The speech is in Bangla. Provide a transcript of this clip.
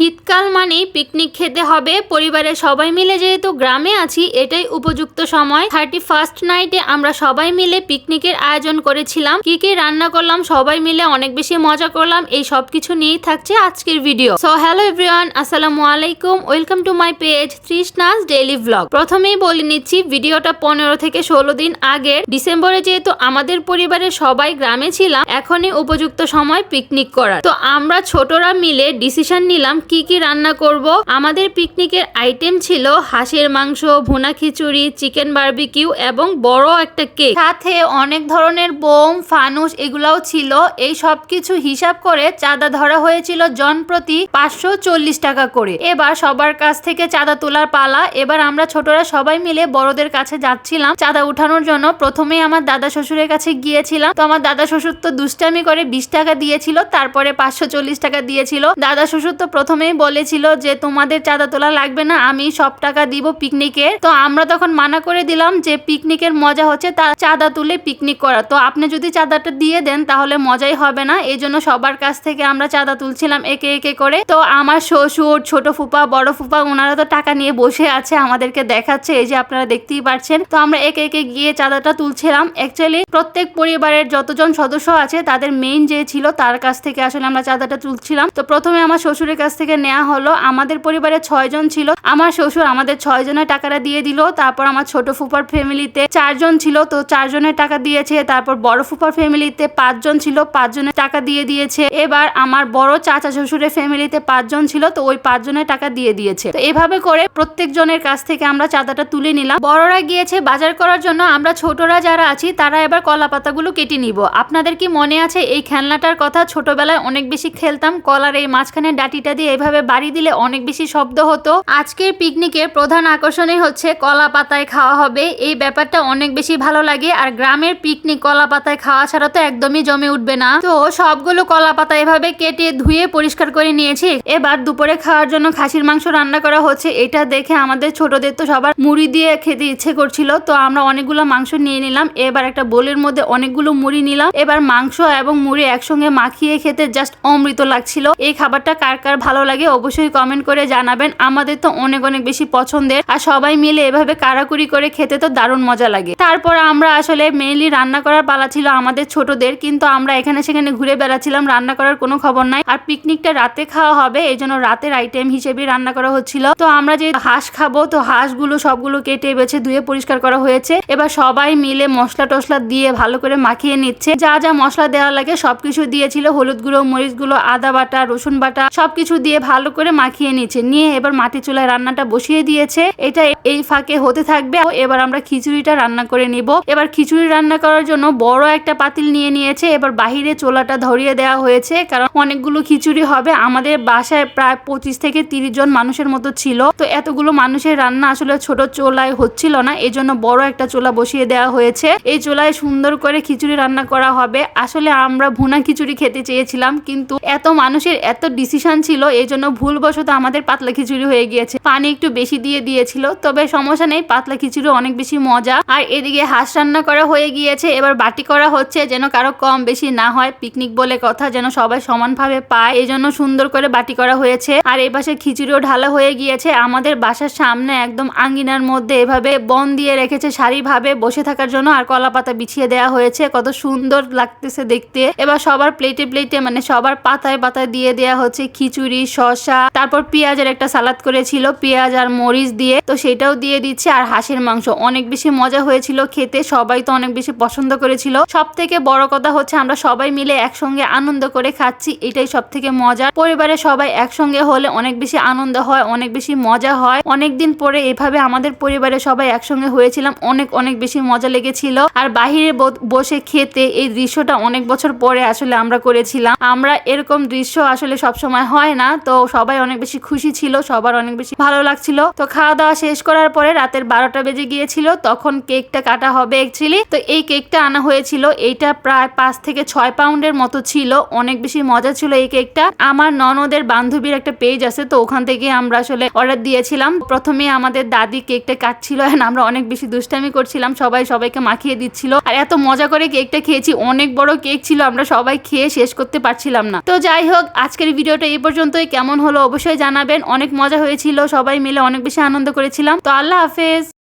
শীতকাল মানেই পিকনিক খেতে হবে পরিবারের সবাই মিলে, যেহেতু গ্রামে আছি এটাই উপযুক্ত সময়। 31st নাইটে আমরা সবাই মিলে পিকনিকের আয়োজন করেছিলাম। কি কি রান্না করলাম, সবাই মিলে অনেক বেশি মজা করলাম, এই সব কিছু নিয়েই থাকছে আজকের ভিডিও। সো হ্যালো এভরিওয়ান, আসসালামু আলাইকুম, welcome to my page Trishna's daily blog. প্রথমেই বলে নিচ্ছি ভিডিওটা 15 থেকে 16 দিন আগের। ডিসেম্বরে যেহেতু আমাদের পরিবারের সবাই গ্রামে ছিলাম, এখনই উপযুক্ত সময় পিকনিক করার। তো আমরা ছোটরা মিলে ডিসিশন নিলাম কি কি রান্না করব। আমাদের পিকনিকের আইটেম ছিল হাঁসের মাংস, ভুনা খিচুড়ি, চিকেন বারবিকিউ এবং বড় একটা কেক, সাথে অনেক ধরনের বোম, ফানুস এগুলাও ছিল। এই সব কিছু হিসাব করে চাঁদা ধরা হয়েছিল জন প্রতি 540 টাকা করে। এবার সবার কাছ থেকে চাঁদা তোলার পালা। এবার আমরা ছোটরা সবাই মিলে বড়দের কাছে যাচ্ছিলাম চাঁদা উঠানোর জন্য। প্রথমেই আমার দাদা শ্বশুরের কাছে গিয়েছিলাম। তো আমার দাদা শ্বশুর তো দুষ্টামি করে 20 টাকা দিয়েছিল, তারপরে 540 টাকা দিয়েছিল। দাদা শ্বশুর তো প্রথমেই বলেছিল যে তোমাদের চাঁদা তোলা লাগবে না, আমি সব টাকা দিব পিকনিকের। তো আমরা তখন মানা করে দিলাম যে পিকনিকের মজা হচ্ছে তা চাঁদা তুলে পিকনিক করা, তো আপনি যদি চাঁদাটা দিয়ে দেন তাহলে মজাই হবে না। এই জন্য সবার কাছ থেকে আমরা চাঁদা তুলছিলাম একে একে করে। তো আমার শ্বশুর, ছোট ফুপা, বড় ফুপা ওনারা তো টাকা নিয়ে বসে আছে, আমাদেরকে দেখাচ্ছে, এই যে আপনারা দেখতেই পাচ্ছেন। তো আমরা একে একে গিয়ে চাঁদাটা তুলছিলাম। অ্যাকচুয়ালি প্রত্যেক পরিবারের যতজন সদস্য আছে তাদের মেইন যে ছিল তার কাছ থেকে আসলে আমরা চাঁদাটা তুলছিলাম। তো প্রথমে আমার শ্বশুরের কাছ থেকে নেওয়া হলো। আমাদের পরিবারে 6 জন ছিল, আমার শ্বশুর আমাদের 6 জনের টাকাটা দিয়ে দিল। তারপর আমার ছোট ফুপার ফ্যামিলিতে 4 জন ছিল, তো 4 জনের টাকা দিয়েছে। তারপর বড় ফুপার ফ্যামিলিতে 5 জন ছিল, 5 জনের টাকা দিয়ে দিয়েছে। এবার আমার বড় চাচা শ্বশুরের ফ্যামিলিতে 5 জন ছিল, তো ওই 5 জনের টাকা দিয়ে দিয়েছে। তো এভাবে করে প্রত্যেক জনের কাছ থেকে আমরা চাঁদাটা তুলে নিলাম। বড়রা গিয়েছে বাজার করার জন্য, আমরা ছোটরা যারা আছি তারা এবার কলা পাতাগুলো কেটে নিব। আপনাদের কি মনে আছে এই খেলনাটার কথা? ছোটবেলায় অনেক বেশি খেলতাম। কলার এই মাঝখানে ডাটিটা দিয়ে এভাবে বাড়ি দিলে অনেক বেশি শব্দ হতো। আজকের পিকনিকের প্রধান আকর্ষণই হচ্ছে কলা পাতায় খাওয়া হবে। এই ব্যাপারটা অনেক বেশি ভালো লাগে। আর গ্রামের পিকনিক কলা পাতায় খাওয়া ছাড়া তো একদমই জমে উঠবে না। তো সবগুলো কলা পাতা এভাবে কেটে ধুয়ে পরিষ্কার করে নিয়েছি। এবার দুপুরে খাওয়ার জন্য খাসির মাংস রান্না করা হচ্ছে। এটা দেখে আমাদের ছোটদের তো সবার মুড়ি দিয়ে খেতে ইচ্ছে করছিল, তো আমরা অনেকগুলো মাংস নিয়ে নিলাম। এবার একটা বোলের মধ্যে অনেকগুলো মুড়ি নিলাম। এবার মাংস এবং মুড়ি একসঙ্গে মাখিয়ে খেতে জাস্ট অমৃত লাগছিল। এই খাবারটা কার কার ভালো লাগে অবশ্যই কমেন্ট করে জানাবেন। আমাদের তো অনেক অনেক বেশি পছন্দের, আর সবাই মিলে এভাবে কারাকুরি করে খেতে তো দারুণ মজা লাগে। তারপর আমরা আসলে মেইনলি রান্না করার পালা ছিল আমাদের ছোটদের, কিন্তু আমরা এখানে সেখানে ঘুরে বেড়াচ্ছিলাম, রান্না করার কোনো খবর নাই। আর পিকনিকটা রাতে খাওয়া হবে, এই জন্য রাতের আইটেম হিসেবে রান্না করা হচ্ছিল। তো আমরা যে হাঁস খাবো, তো হাঁসগুলো সবগুলো কেটে বেছে ধুয়ে পরিষ্কার করা হয়েছে। এবার সবাই মিলে মশলা টসলা দিয়ে ভালো করে মাখিয়ে নিচ্ছে। যা যা মশলা দেওয়া লাগে সবকিছু দিয়েছিল, হলুদ গুঁড়ো, মরিচ গুঁড়ো, আদা বাটা, রসুন বাটা সবকিছু দিয়ে ভালো করে মাখিয়ে নিচ্ছে। নিয়ে এবার মাটি চুলায় রান্নাটা বসিয়ে দিয়েছে। এটা এই ফাঁকে হতে থাকবে। এবার আমরা খিচুড়িটা রান্না করে নিব। এবার খিচুড়ি রান্না করার জন্য বড় একটা পাতিল নিয়ে নিয়েছে। এবার বাহিরে চুলাটা ধরিয়ে দেওয়া হয়েছে, কারণ অনেকগুলো খিচুড়ি হবে। আমাদের বাসায় প্রায় 25 থেকে 30 জন মানুষের মতো ছিল, তো এতগুলো মানুষের রান্না আসলে ছোট চুলায় হচ্ছিল না, এই জন্য বড় একটা চুলা বসিয়ে দেওয়া হয়েছে। এই চুলায় সুন্দর করে খিচুড়ি রান্না করা হবে। আসলে আমরা ভুনা খিচুড়ি খেতে চেয়েছিলাম, কিন্তু এত মানুষের এত ডিসিশন ছিল, এই জন্য ভুলবশত আমাদের পাতলা খিচুড়ি হয়ে গিয়েছে। পানি একটু বেশি দিয়ে দিয়েছিল, তবে সমস্যা নেই, পাতলা খিচুড়ি অনেক বেশি মজা। আর এদিকে হাঁস রান্না করা হয়ে গিয়েছে। এবার বাটি করা হচ্ছে যেন কারো কম বেশি না হয়, পিকনিক বলে কথা, যেন সবাই সমানভাবে পায়, এই জন্য সুন্দর করে বাটি করা হয়েছে। আর এই পাশে খিচুড়িও ঢালা হয়ে গিয়েছে। আমাদের বাসার সামনে একদম আঙ্গিনার মধ্যে এভাবে বন দিয়ে রেখেছে সারিভাবে বসে থাকার জন্য, আর কলা পাতা বিছিয়ে দেওয়া হয়েছে, কত সুন্দর লাগতেছে দেখতে। এবার সবার প্লেটে প্লেটে মানে সবার পাতায় পাতায় দিয়ে দেওয়া হচ্ছে খিচুড়ি, শসা, তারপর পেঁয়াজের একটা সালাদ করেছিল পেঁয়াজ আর মরিচ দিয়ে, তো সেটাও দিয়ে দিচ্ছে। আর হাঁসের মাংস অনেক বেশি মজা হয়েছিল খেতে, সবাই তো অনেক বেশি পছন্দ করেছিল। সব থেকে বড় কথা হচ্ছে আমরা সবাই মিলে একসঙ্গে আনন্দ করে খাচ্ছি, এটাই সব থেকে মজা। পরিবারের সবাই একসঙ্গে হলে অনেক বেশি আনন্দ হয়, অনেক বেশি মজা হয়। অনেকদিন পরে এভাবে আমাদের পরিবারের সবাই একসঙ্গে হয়েছিলাম, অনেক অনেক বেশি মজা লেগেছিল। আর বাহিরে বসে খেতে এই দৃশ্যটা অনেক বছর পরে আসলে আমরা করেছিলাম। আমরা এরকম দৃশ্য আসলে সব সময় হয় না, তো সবাই অনেক বেশি খুশি ছিল, সবার অনেক বেশি ভালো লাগছিল। তো খাওয়া দাওয়া শেষ করার পরে রাতের 12টা বেজে গিয়েছিল, তখন কেকটা কাটা হবে অ্যাকচুয়ালি। তো এই কেকটা আনা হয়েছিল, এইটা প্রায় 5 থেকে 6 পাউন্ডের মতো ছিল, অনেক বেশি মজা ছিল এই কেকটা। আমার ননদের বান্ধবীর একটা পেজ আছে, তো ওখান থেকে আমরা আসলে অর্ডার দিয়েছিলাম। প্রথমে আমাদের দাদি কেকটা কাটছিল, আমরা অনেক বেশি দুষ্টামি করছিলাম, সবাইকে মাখিয়ে দিচ্ছিল। আর এত মজা করে কেকটা খেয়েছি, অনেক বড় কেক ছিল, আমরা সবাই খেয়ে শেষ করতে পারছিলাম না। তো যাই হোক, আজকের ভিডিওটা এই পর্যন্তই। কেমন কেমন হলো অবশ্যই জানাবেন। অনেক মজা হয়েছিল, সবাই মিলে অনেক বেশি আনন্দ করেছিলাম। তো আল্লাহ হাফেজ।